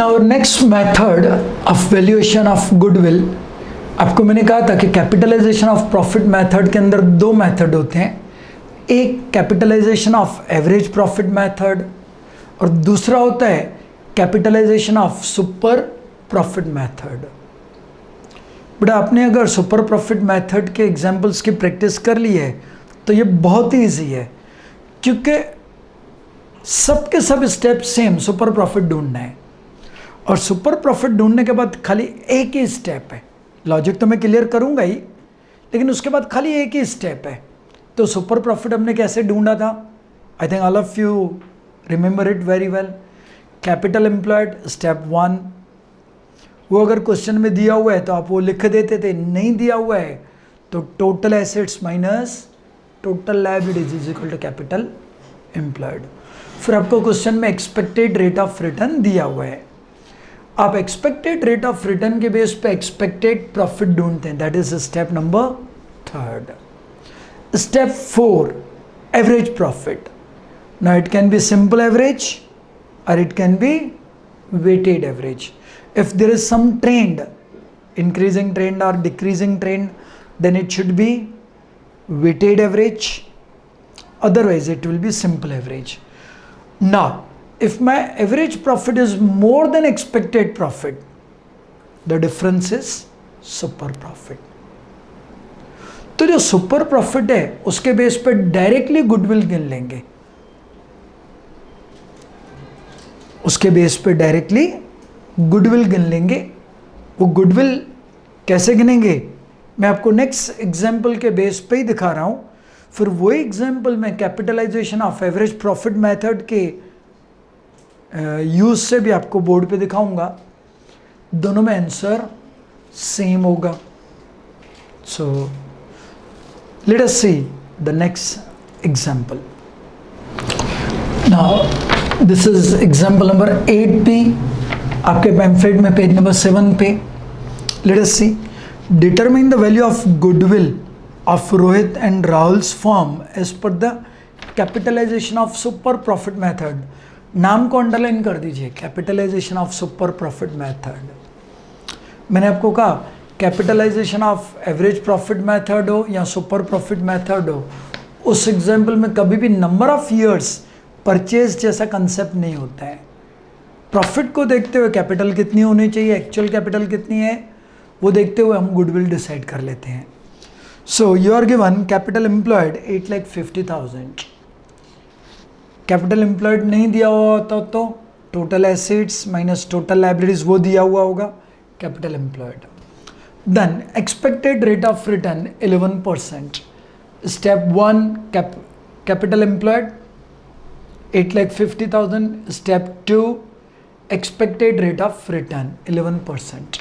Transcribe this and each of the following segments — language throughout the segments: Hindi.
Now next method of valuation of goodwill, आपको मैंने कहा था कि कैपिटलाइजेशन ऑफ प्रॉफिट मेथड के अंदर दो मेथड होते हैं, एक capitalisation of average profit method और दूसरा होता है capitalisation of super profit method. बेटा आपने अगर सुपर प्रॉफिट मेथड के एग्जांपल्स की प्रैक्टिस कर ली है तो ये बहुत ही ईजी है, क्योंकि सबके सब स्टेप सेम सुपर प्रॉफिट ढूंढना है और सुपर प्रॉफिट ढूंढने के बाद खाली एक ही स्टेप है। लॉजिक तो मैं क्लियर करूंगा ही, लेकिन उसके बाद खाली एक ही स्टेप है। तो सुपर प्रॉफिट हमने कैसे ढूंढा था? I think all of you remember it very well. Capital employed step 1, वो अगर क्वेश्चन में दिया हुआ है तो आप वो लिख देते थे, नहीं दिया हुआ है तो total assets minus total liabilities is equal to capital employed. फिर आपको क्वेश्चन में एक्सपेक्टेड रेट ऑफ रिटर्न दिया हुआ है, आप एक्सपेक्टेड रेट ऑफ रिटर्न के बेस पे एक्सपेक्टेड प्रॉफिट ढूंढते हैं, that is step number 3। Step 4, average profit. Now it can be simple average और it can be weighted average. If there is some trend, increasing trend or decreasing trend, then it should be weighted average, otherwise it will be simple average. Now, if my average profit is more than expected profit, the difference is super profit. तो जो सुपर प्रॉफिट है उसके बेस पर डायरेक्टली गुडविल गिन लेंगे, उसके बेस पे डायरेक्टली गुडविल गिन लेंगे। वो गुडविल कैसे गिनेंगे मैं आपको नेक्स्ट एग्जाम्पल के बेस पे ही दिखा रहा हूँ। फिर वही एग्जाम्पल मैं capitalisation of average profit method के यूज से भी आपको बोर्ड पे दिखाऊंगा, दोनों में आंसर सेम होगा। So let us see the next example. Now this is example number 8B आपके पैम्फलेट में पेज नंबर 7 पे। Let us see, determine the value of goodwill of Rohit and Rahul's firm as per the capitalisation of super profit method. नाम को अंडरलाइन कर दीजिए, capitalisation of super profit method. मैंने आपको कहा capitalisation of average profit method हो या सुपर प्रॉफिट मेथड हो, उस एग्जाम्पल में कभी भी नंबर ऑफ ईयर्स परचेज जैसा कंसेप्ट नहीं होता है। प्रॉफिट को देखते हुए कैपिटल कितनी होनी चाहिए, एक्चुअल कैपिटल कितनी है, वो देखते हुए हम गुडविल डिसाइड कर लेते हैं। So you are given capital employed 8,50,000। Capital employed नहीं दिया हुआ होता तो total assets minus total liabilities वो दिया हुआ होगा, capital employed. Then expected rate of return 11%। Step 1 capital employed 8,50,000। Step 2 expected rate of return 11%।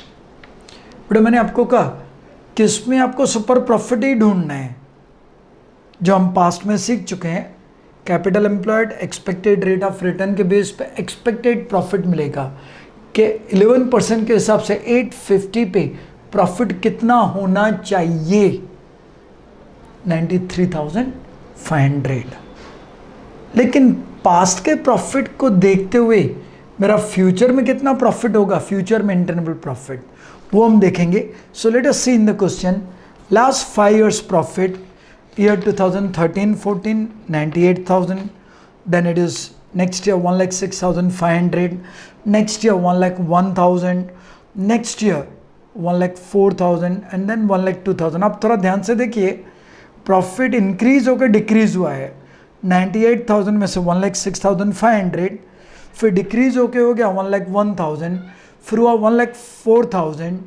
But मैंने आपको कहा कि इसमें आपको सुपर प्रॉफिट ही ढूंढना है, जो हम पास्ट में सीख चुके हैं। Capital employed expected rate of return के बेस पे एक्सपेक्टेड प्रॉफिट मिलेगा कि 11% के हिसाब से 850 पे प्रॉफिट कितना होना चाहिए, 93,500। लेकिन पास्ट के प्रॉफिट को देखते हुए मेरा फ्यूचर में कितना प्रॉफिट होगा, फ्यूचर मेंटेनेबल प्रॉफिट, वो हम देखेंगे। So let us see in the question, last 5 years profit, year 2013-14 98,000, then it is next year 1,06,500, next year 1,01,000, next year 1,04,000 and then 1,02,000। आप थोड़ा ध्यान से देखिए, प्रॉफिट इंक्रीज होकर डिक्रीज हुआ है। 98,000 में से 1,06,500, फिर डिक्रीज होके हो गया 1,01,000, फिर हुआ 1,04,000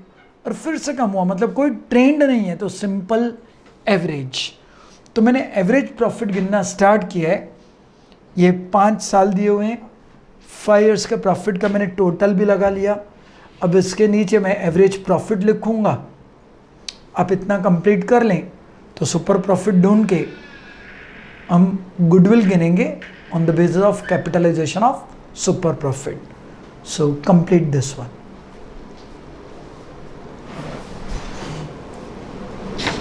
और फिर से कम हुआ, मतलब कोई ट्रेंड नहीं है, तो सिंपल एवरेज। तो मैंने एवरेज प्रॉफिट गिनना स्टार्ट किया है। ये 5 साल दिए हुए हैं, 5 years के प्रॉफिट का मैंने टोटल भी लगा लिया। अब इसके नीचे मैं एवरेज प्रॉफिट लिखूंगा। आप इतना कंप्लीट कर लें तो सुपर प्रॉफिट ढूंढ के हम गुडविल गिनेंगे on the basis of capitalisation of super profit. So complete this one.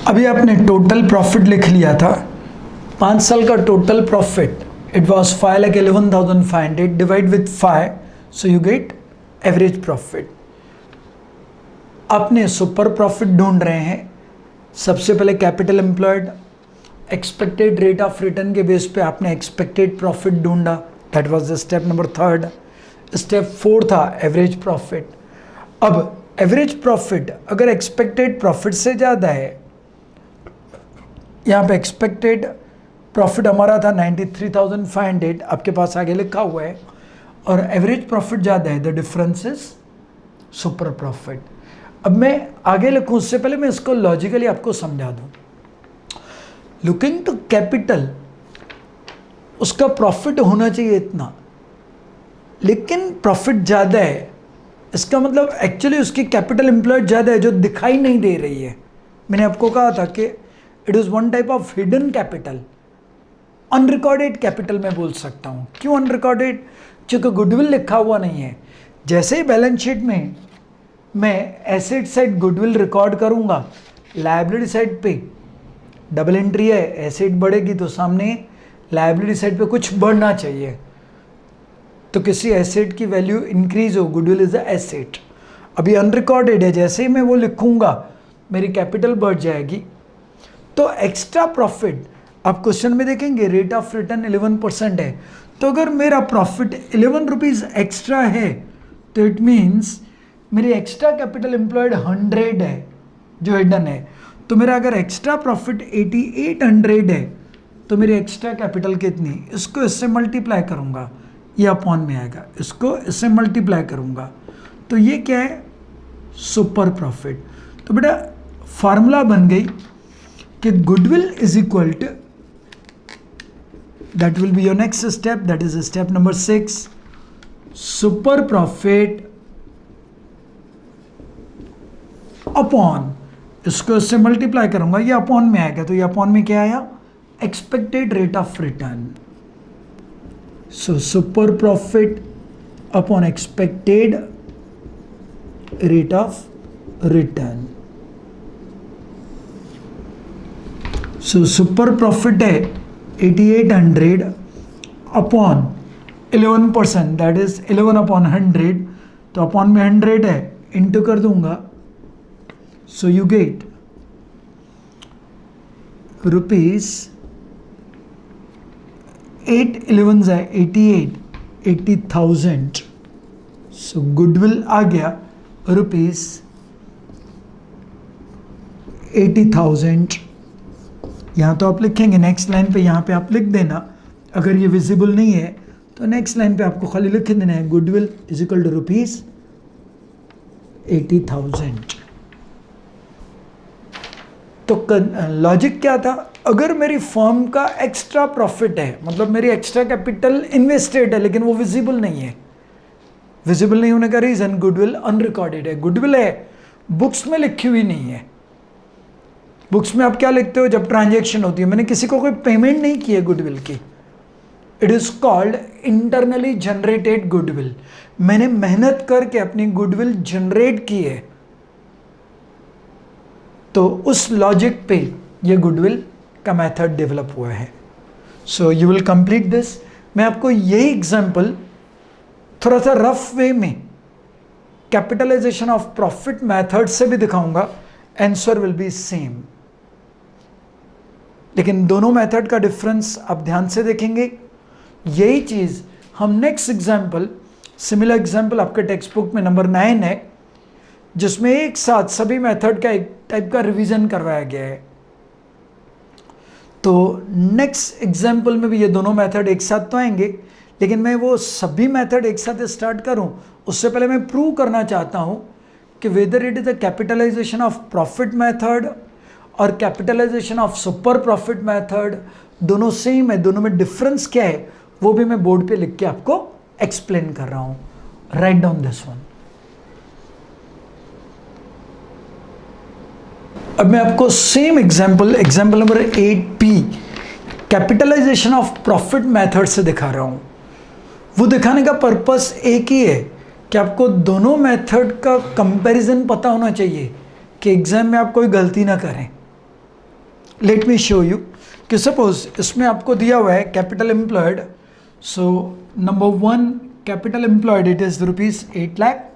अभी आपने टोटल प्रॉफिट लिख लिया था, 5 साल का total profit, it was 5,11,500 divide with 5, so you get average profit. अपने सुपर प्रॉफिट ढूंढ रहे हैं, सबसे पहले capital employed, expected rate of return के बेस पे आपने एक्सपेक्टेड प्रॉफिट ढूंढा, that was the step number 3। Step 4 था एवरेज प्रॉफिट। अब एवरेज प्रॉफिट अगर एक्सपेक्टेड प्रॉफिट से ज़्यादा है, यहाँ पे एक्सपेक्टेड प्रॉफिट हमारा था 93,500, आपके पास आगे लिखा हुआ है, और एवरेज प्रॉफिट ज़्यादा है, the difference is super profit. अब मैं आगे लिखूँ उससे पहले मैं इसको लॉजिकली आपको समझा दूँ। लुकिंग टू कैपिटल, उसका प्रॉफिट होना चाहिए इतना, लेकिन प्रॉफिट ज़्यादा है, इसका मतलब एक्चुअली उसकी कैपिटल एम्प्लॉयड ज़्यादा है जो दिखाई नहीं दे रही है। मैंने आपको कहा था कि it is one type of hidden capital, unrecorded capital मैं बोल सकता हूँ। क्यों अनरिकॉर्डेड? क्योंकि गुडविल लिखा हुआ नहीं है। जैसे ही बैलेंस शीट में मैं एसेट साइड गुडविल रिकॉर्ड करूँगा, लायबिलिटी साइड पे डबल एंट्री है, एसेट बढ़ेगी तो सामने लायबिलिटी साइड पे कुछ बढ़ना चाहिए, तो किसी एसेट की वैल्यू इंक्रीज हो, गुडविल इज अ एसेट। अभी अनरिकॉर्डेड है, जैसे ही मैं वो लिखूंगा मेरी कैपिटल बढ़ जाएगी। तो एक्स्ट्रा प्रॉफिट आप क्वेश्चन में देखेंगे रेट ऑफ रिटर्न 11% है, तो अगर मेरा प्रॉफिट 11 रुपीज़ एक्स्ट्रा है तो इट मीन्स मेरी एक्स्ट्रा कैपिटल एम्प्लॉयड 100 है जो हिडन है। तो मेरा अगर एक्स्ट्रा प्रॉफिट 8800 है तो मेरी एक्स्ट्रा कैपिटल कितनी, इसको इससे मल्टीप्लाई करूँगा, ये अपॉन में आएगा, इसको इससे मल्टीप्लाई करूँगा, तो ये क्या है, सुपर प्रॉफिट। तो बेटा फार्मूला बन गई कि goodwill is equal to, that will be your next step, that is step number 6, super profit upon, इसको इससे मल्टीप्लाई करूँगा, ये अपॉन में आएगा, तो ये अपॉन में क्या आया, expected rate of return. So super profit upon expected rate of return. So super profit है 8800 upon 11%, that is 11 upon 100, तो upon में 100 है, इंटू कर दूंगा, so you get rupees 8 11 है 88, 80,000। सो गुडविल आ गया रुपीज़ 80,000। यहाँ तो आप लिखेंगे नेक्स्ट लाइन पे, यहाँ पे आप लिख देना, अगर ये विजिबल नहीं है तो नेक्स्ट लाइन पे आपको खाली लिख देना है goodwill is equal to rupees 80,000। तो लॉजिक क्या था, अगर मेरी फर्म का एक्स्ट्रा प्रॉफिट है, मतलब मेरी एक्स्ट्रा कैपिटल इन्वेस्टेड है लेकिन वो विजिबल नहीं है, विजिबल नहीं होने का रीजन गुडविल अनरिकॉर्डेड है, गुडविल है बुक्स में लिखी हुई नहीं है। बुक्स में आप क्या लिखते हो जब ट्रांजैक्शन होती है, मैंने किसी को कोई पेमेंट नहीं की है गुडविल की, it is called internally generated goodwill, मैंने मेहनत करके अपनी गुडविल जनरेट की है, तो उस लॉजिक पे ये गुडविल का मेथड डेवलप हुआ है। So you will complete this. मैं आपको यही एग्जांपल थोड़ा सा रफ वे में कैपिटलाइजेशन ऑफ प्रॉफिट मेथड से भी दिखाऊंगा, आंसर विल बी सेम, लेकिन दोनों मेथड का डिफरेंस आप ध्यान से देखेंगे। यही चीज हम नेक्स्ट एग्जांपल, सिमिलर एग्जांपल आपके टेक्स्ट बुक में नंबर 9 है, जिसमें एक साथ सभी मेथड का एक टाइप का रिवीजन करवाया गया है। तो नेक्स्ट एग्जाम्पल में भी ये दोनों मेथड एक साथ तो आएंगे, लेकिन मैं वो सभी मेथड एक साथ स्टार्ट करूं उससे पहले मैं प्रूव करना चाहता हूं कि whether it is the capitalisation of profit method और capitalisation of super profit method दोनों सेम है, दोनों में डिफरेंस क्या है वो भी मैं बोर्ड पे लिख के आपको एक्सप्लेन कर रहा हूं। Write down this one. अब मैं आपको same example number 8P capitalisation of profit method से दिखा रहा हूं। वो दिखाने का पर्पस एक ही है कि आपको दोनों मेथड का कंपैरिजन पता होना चाहिए कि एग्जाम में आप कोई गलती ना करें। लेट मी शो यू कि सपोज इसमें आपको दिया हुआ है capital employed, so number 1 capital employed it is rupees 8 lakh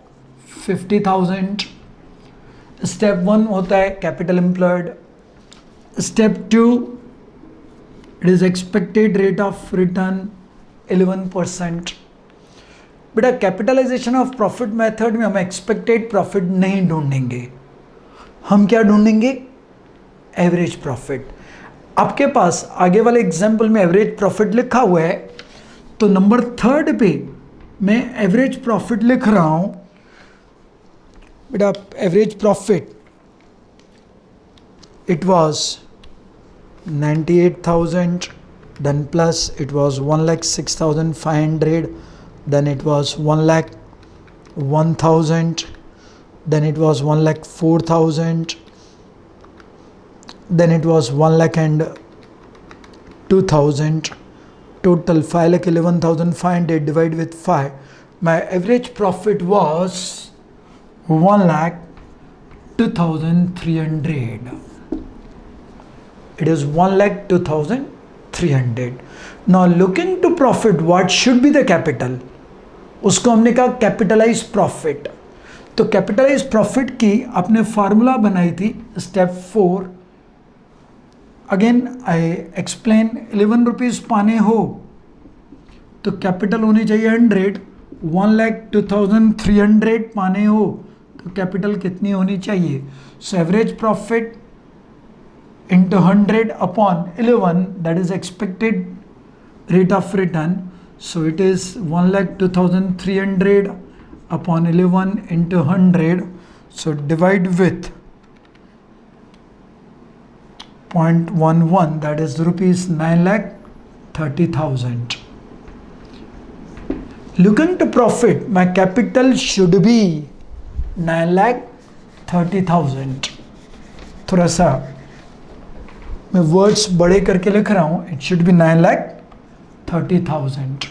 50,000। Step 1 होता है capital employed. Step 2 it is expected rate of return 11%। बेटा कैपिटलाइजेशन ऑफ प्रॉफिट मेथड में हम एक्सपेक्टेड प्रॉफिट नहीं ढूंढेंगे, हम क्या ढूंढेंगे? Average profit. आपके पास आगे वाले एग्जाम्पल में एवरेज प्रॉफिट लिखा हुआ है, तो नंबर 3 पे मैं एवरेज प्रॉफिट लिख रहा हूं। बेटा average profit it was 98,000, then plus it was 1,06,500, then it was 1,01,000, then it was 1,04,000, then it was 1,02,000, total 5,11,500 divided with 5. My average profit was 1,02,300. It is 1,02,300. Now looking to profit, what should be the capital? उसको हमने कहा कैपिटलाइज प्रॉफिट। तो कैपिटलाइज प्रॉफिट की आपने फार्मूला बनाई थी step 4। Again I explain, 11 rupees पाने हो तो कैपिटल होनी चाहिए 100। 1,02,300 पाने हो तो कैपिटल कितनी होनी चाहिए? So average profit into 100 upon 11, that is expected rate of return. So it is 1,02,300 upon 11 into 100. So divide with 0.11, that is rupees 9,30,000. Looking to profit, my capital should be 9,30,000. थोड़ा सा मैं वर्ड्स बड़े करके लिख रहा हूं, इट शुड बी 9,30,000।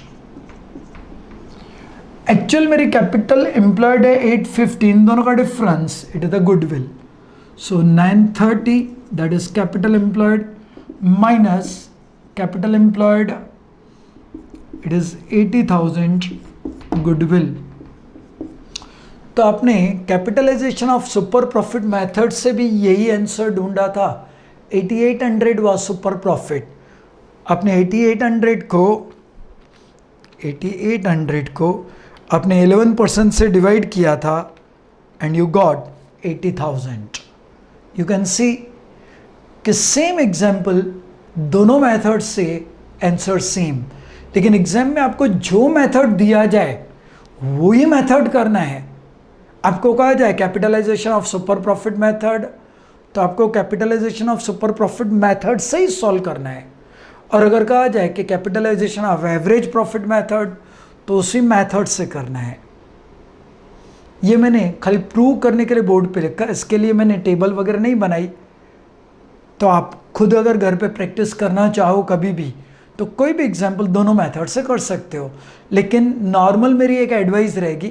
एक्चुअल मेरी कैपिटल एम्प्लॉयड है 815, दोनों का difference it is the goodwill. So 930 that is capital employed minus capital employed it is 80,000 goodwill. तो आपने capitalisation of super profit method से भी यही आंसर ढूंढा था। 8800 was सुपर प्रॉफिट। आपने 8800 को आपने 11% से डिवाइड किया था and you got 80,000। You can see कि सेम एग्जाम्पल दोनों मेथड से आंसर सेम, लेकिन एग्जाम में आपको जो मेथड दिया जाए वही मेथड करना है। आपको कहा जाए capitalisation of super profit method, तो आपको capitalisation of super profit method से ही सॉल्व करना है। और अगर कहा जाए कि capitalisation of average profit method, तो उसी मेथड से करना है। ये मैंने खाली प्रूव करने के लिए बोर्ड पे लिखा, इसके लिए मैंने टेबल वगैरह नहीं बनाई। तो आप खुद अगर घर पे प्रैक्टिस करना चाहो कभी भी, तो कोई भी एग्जाम्पल दोनों मेथड से कर सकते हो। लेकिन नॉर्मल मेरी एक एडवाइस रहेगी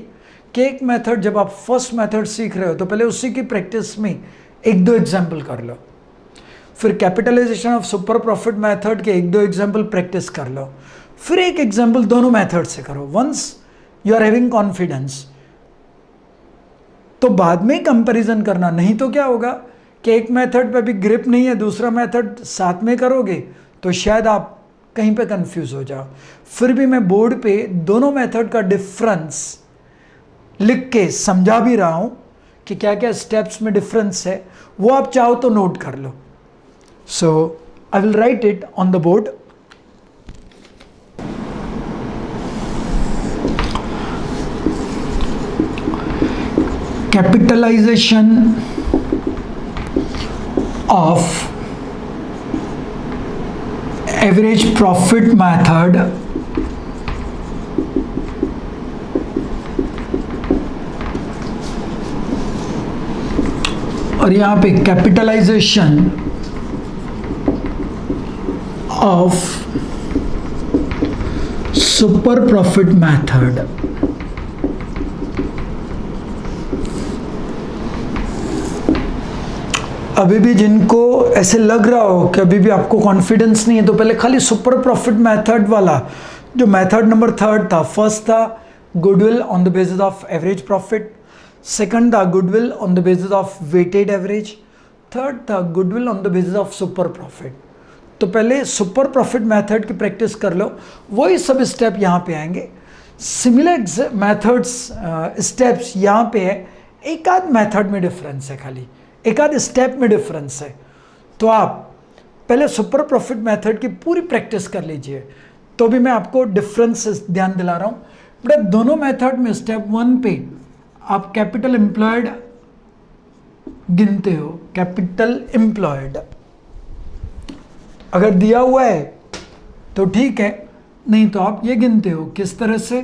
कि एक मेथड जब आप फर्स्ट मेथड सीख रहे हो तो पहले उसी की प्रैक्टिस में 1-2 एग्जाम्पल कर लो, फिर capitalisation of super profit method के 1-2 एग्जाम्पल प्रैक्टिस कर लो, फिर एक एग्जाम्पल दोनों मेथड से करो। Once you are having confidence तो बाद में कंपैरिजन करना। नहीं तो क्या होगा कि एक मेथड पे भी ग्रिप नहीं है, दूसरा मेथड साथ में करोगे तो शायद आप कहीं पे कंफ्यूज हो जाओ। फिर भी मैं बोर्ड पे दोनों मेथड का डिफरेंस लिख के समझा भी रहा हूं कि क्या क्या स्टेप्स में डिफरेंस है, वो आप चाहो तो नोट कर लो। So I will write it on the board. Capitalisation of average profit method और यहां पे capitalisation of super profit method. अभी भी जिनको ऐसे लग रहा हो कि अभी भी आपको कॉन्फिडेंस नहीं है, तो पहले खाली सुपर प्रॉफिट मेथड वाला जो मेथड नंबर 3 था, फर्स्ट था goodwill on the basis of average profit, Second था goodwill on the basis of weighted average. Third था goodwill on the basis of super profit. तो पहले सुपर प्रॉफिट मेथड की प्रैक्टिस कर लो, वही सब स्टेप यहाँ पे आएंगे. सिमिलर मेथड्स स्टेप्स यहाँ पे है, एक आध मेथड में डिफरेंस है, खाली एक आध स्टेप में डिफरेंस है. तो आप पहले सुपर प्रॉफिट मेथड की पूरी प्रैक्टिस कर लीजिए, तो भी मैं आपको डिफरेंस ध्यान दिला रहा हूँ. बट दोनों मेथड में स्टेप 1 पे आप कैपिटल एम्प्लॉयड गिनते हो. कैपिटल एम्प्लॉयड अगर दिया हुआ है तो ठीक है, नहीं तो आप ये गिनते हो. किस तरह से?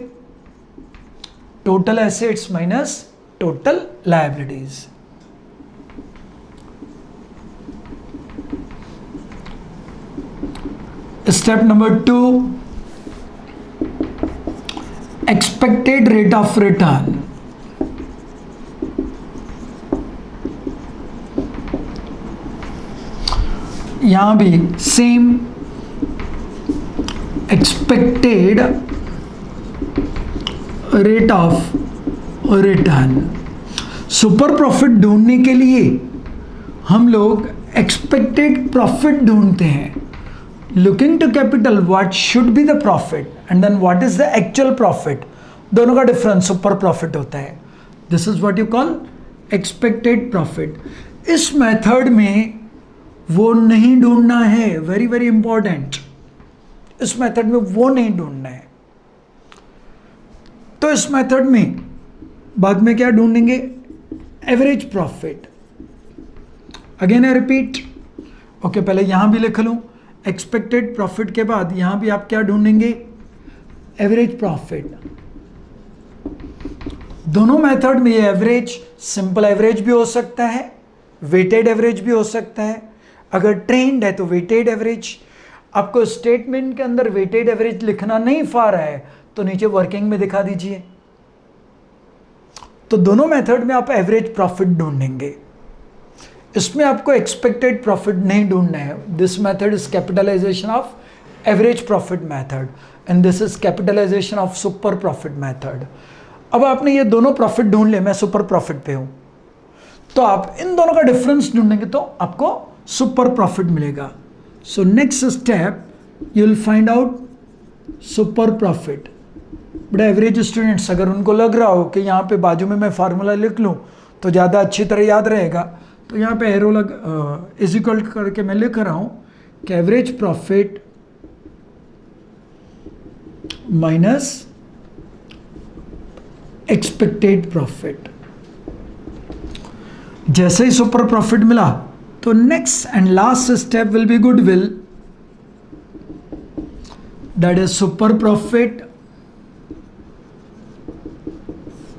Total assets minus total liabilities. Step number 2, expected rate of return. यहां भी same expected rate of return. Super profit ढूंढने के लिए हम लोग एक्सपेक्टेड प्रॉफिट ढूंढते हैं. Looking to capital what should be the profit and then what is the actual profit, दोनों का डिफरेंस सुपर प्रॉफिट होता है. This is what you call expected profit. इस मेथड में वो नहीं ढूंढना है, वेरी वेरी इंपॉर्टेंट. इस मेथड में वो नहीं ढूंढना है. तो इस मेथड में बाद में क्या ढूंढेंगे? Average profit. Again I repeat. Okay, पहले यहां भी लिख लूं. एक्सपेक्टेड प्रॉफिट के बाद यहां भी आप क्या ढूंढेंगे? Average profit. दोनों मेथड में ये एवरेज, सिंपल एवरेज भी हो सकता है, वेटेड एवरेज भी हो सकता है. अगर ट्रेंड है तो वेटेड एवरेज. आपको स्टेटमेंट के अंदर वेटेड एवरेज लिखना नहीं आ रहा है तो नीचे वर्किंग में दिखा दीजिए. तो दोनों मेथड में आप एवरेज प्रॉफिट ढूंढेंगे. इसमें आपको एक्सपेक्टेड प्रॉफिट नहीं ढूंढना है. This method is capitalisation of average profit method and this is capitalisation of super profit method. अब आपने ये दोनों प्रॉफिट ढूंढ लिए, मैं सुपर प्रॉफिट पे हूं, तो आप इन दोनों का डिफरेंस ढूंढेंगे तो आपको सुपर प्रॉफिट मिलेगा. सो next step you will find out super profit. बड़े एवरेज स्टूडेंट्स अगर उनको लग रहा हो कि यहाँ पे बाजू में मैं फार्मूला लिख लूँ तो ज़्यादा अच्छी तरह याद रहेगा, तो यहाँ पे एरो लग इज इक्वल करके मैं लिख रहा हूँ कि average profit minus expected profit. जैसे ही सुपर प्रॉफिट मिला तो next and last step will be goodwill. That is super profit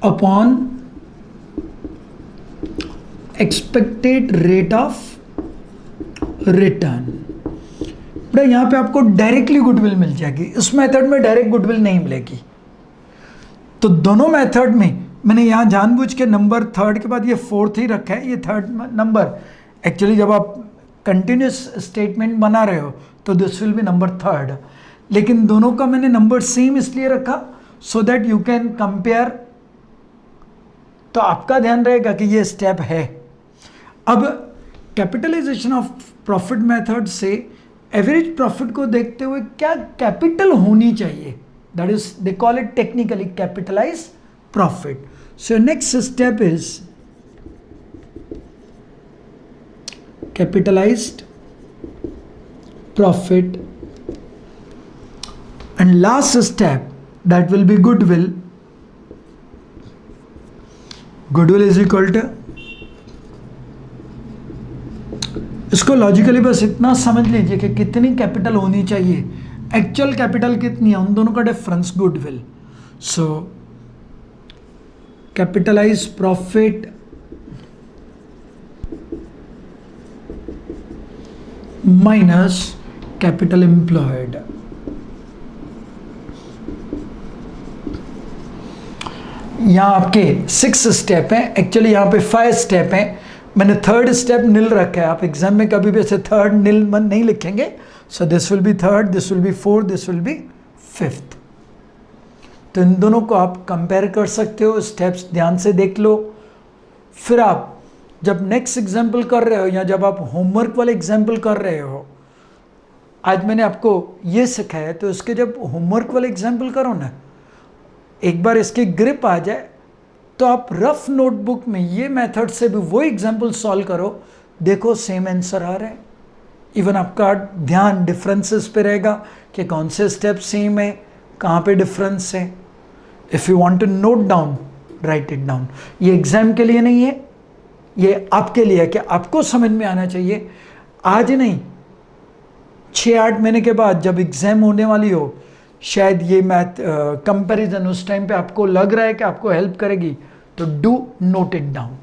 upon expected rate of return. But यहां पे आपको डायरेक्टली गुडविल मिल जाएगी. इस मेथड में डायरेक्ट गुडविल नहीं मिलेगी. तो दोनों मेथड में मैंने यहां जानबूझ के नंबर थर्ड के बाद ये फोर्थ ही रखा है. ये थर्ड नंबर एक्चुअली जब आप कंटिन्यूस स्टेटमेंट बना रहे हो तो this will be number third, लेकिन दोनों का मैंने नंबर सेम इसलिए रखा so that you can compare. तो आपका ध्यान रहेगा कि ये स्टेप है. अब कैपिटलाइजेशन ऑफ प्रॉफिट मेथड से एवरेज प्रॉफिट को देखते हुए क्या कैपिटल होनी चाहिए, that is they call it technically capitalise profit. So next step is capitalized profit and last step that will be goodwill. Goodwill is equal to, इसको लॉजिकली बस इतना समझ लीजिए कि कितनी कैपिटल होनी चाहिए, एक्चुअल कैपिटल कितनी है, उन दोनों का difference goodwill. So capitalise profit minus capital employed. यहां आपके 6 स्टेप हैं, एक्चुअली यहां पे 5 स्टेप हैं. मैंने थर्ड स्टेप नील रखा है. आप एग्जाम में कभी भी ऐसे थर्ड नील नहीं लिखेंगे. So this will B third, this will B fourth, this will B fifth. तो इन दोनों को आप कंपेयर कर सकते हो. स्टेप्स ध्यान से देख लो फिर आप जब नेक्स्ट एग्जाम्पल कर रहे हो या जब आप होमवर्क वाले एग्जाम्पल कर रहे हो, आज मैंने आपको ये सिखाया, तो इसके जब होमवर्क वाले एग्जाम्पल करो ना, एक बार इसकी ग्रिप आ जाए तो आप रफ नोटबुक में ये मेथड से भी वो एग्जाम्पल सॉल्व करो, देखो सेम आंसर आ रहा है। इवन आपका ध्यान डिफरेंसेस पे रहेगा कि कौन से स्टेप सेम है, कहाँ पे डिफरेंस है। If you want to note down, write it down. ये एग्जाम के लिए नहीं है, ये आपके लिए है कि आपको समझ में आना चाहिए। आज नहीं, 6-8 महीने के बाद जब एग्जाम होने वाली हो, शायद ये मैथ कंपैरिजन उस टाइम पे आपको लग रहा है कि आपको हेल्प करेगी, तो डू नोट इट डाउन।